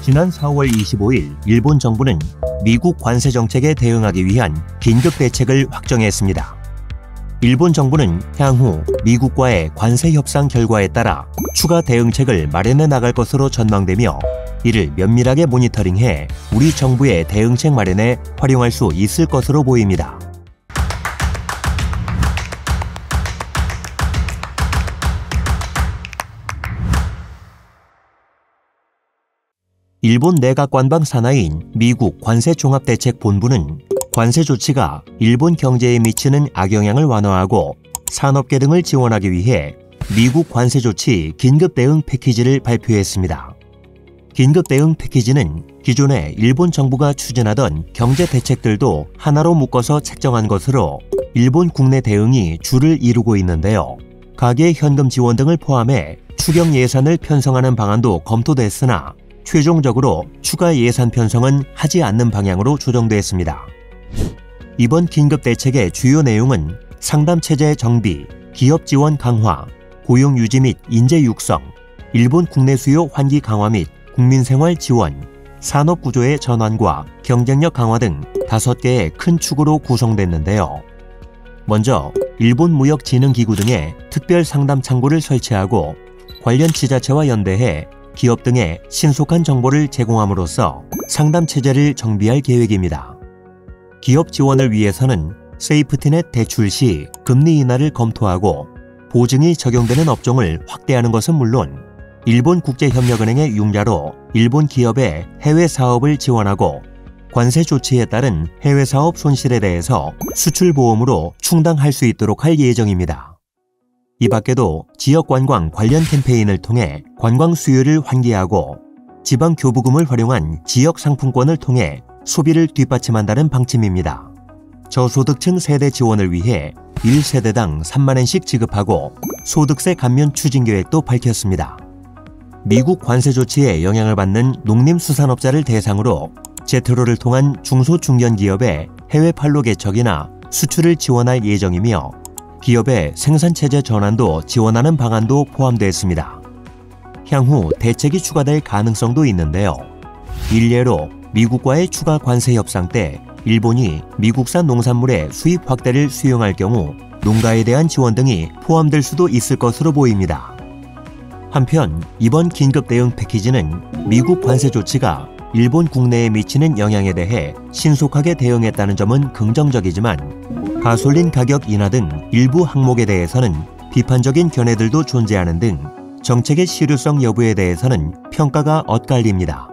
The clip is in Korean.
지난 4월 25일 일본 정부는 미국 관세 정책에 대응하기 위한 긴급 대책을 확정했습니다. 일본 정부는 향후 미국과의 관세 협상 결과에 따라 추가 대응책을 마련해 나갈 것으로 전망되며 이를 면밀하게 모니터링해 우리 정부의 대응책 마련에 활용할 수 있을 것으로 보입니다. 일본 내각 관방 산하인 미국 관세종합대책본부는 관세 조치가 일본 경제에 미치는 악영향을 완화하고 산업계 등을 지원하기 위해 미국 관세 조치 긴급 대응 패키지를 발표했습니다. 긴급 대응 패키지는 기존에 일본 정부가 추진하던 경제 대책들도 하나로 묶어서 책정한 것으로 일본 국내 대응이 주를 이루고 있는데요. 가계 현금 지원 등을 포함해 추경 예산을 편성하는 방안도 검토됐으나 최종적으로 추가 예산 편성은 하지 않는 방향으로 조정됐습니다. 이번 긴급 대책의 주요 내용은 상담체제 정비, 기업 지원 강화, 고용 유지 및 인재 육성, 일본 국내 수요 환기 강화 및 국민생활 지원, 산업 구조의 전환과 경쟁력 강화 등 5개의 큰 축으로 구성됐는데요. 먼저 일본 무역진흥기구 등의 특별 상담 창구를 설치하고 관련 지자체와 연대해 기업 등의 신속한 정보를 제공함으로써 상담 체제를 정비할 계획입니다. 기업 지원을 위해서는 세이프티넷 대출 시 금리 인하를 검토하고 보증이 적용되는 업종을 확대하는 것은 물론 일본국제협력은행의 융자로 일본 기업의 해외 사업을 지원하고 관세 조치에 따른 해외 사업 손실에 대해서 수출보험으로 충당할 수 있도록 할 예정입니다. 이 밖에도 지역관광 관련 캠페인을 통해 관광 수요를 환기하고 지방교부금을 활용한 지역상품권을 통해 소비를 뒷받침한다는 방침입니다. 저소득층 세대 지원을 위해 1세대당 3만원씩 지급하고 소득세 감면 추진 계획도 밝혔습니다. 미국 관세 조치에 영향을 받는 농림수산업자를 대상으로 제트로를 통한 중소중견기업의 해외 판로 개척이나 수출을 지원할 예정이며 기업의 생산체제 전환도 지원하는 방안도 포함되어 있습니다. 향후 대책이 추가될 가능성도 있는데요. 일례로 미국과의 추가 관세 협상 때 일본이 미국산 농산물의 수입 확대를 수용할 경우 농가에 대한 지원 등이 포함될 수도 있을 것으로 보입니다. 한편 이번 긴급 대응 패키지는 미국 관세 조치가 일본 국내에 미치는 영향에 대해 신속하게 대응했다는 점은 긍정적이지만 가솔린 가격 인하 등 일부 항목에 대해서는 비판적인 견해들도 존재하는 등 정책의 실효성 여부에 대해서는 평가가 엇갈립니다.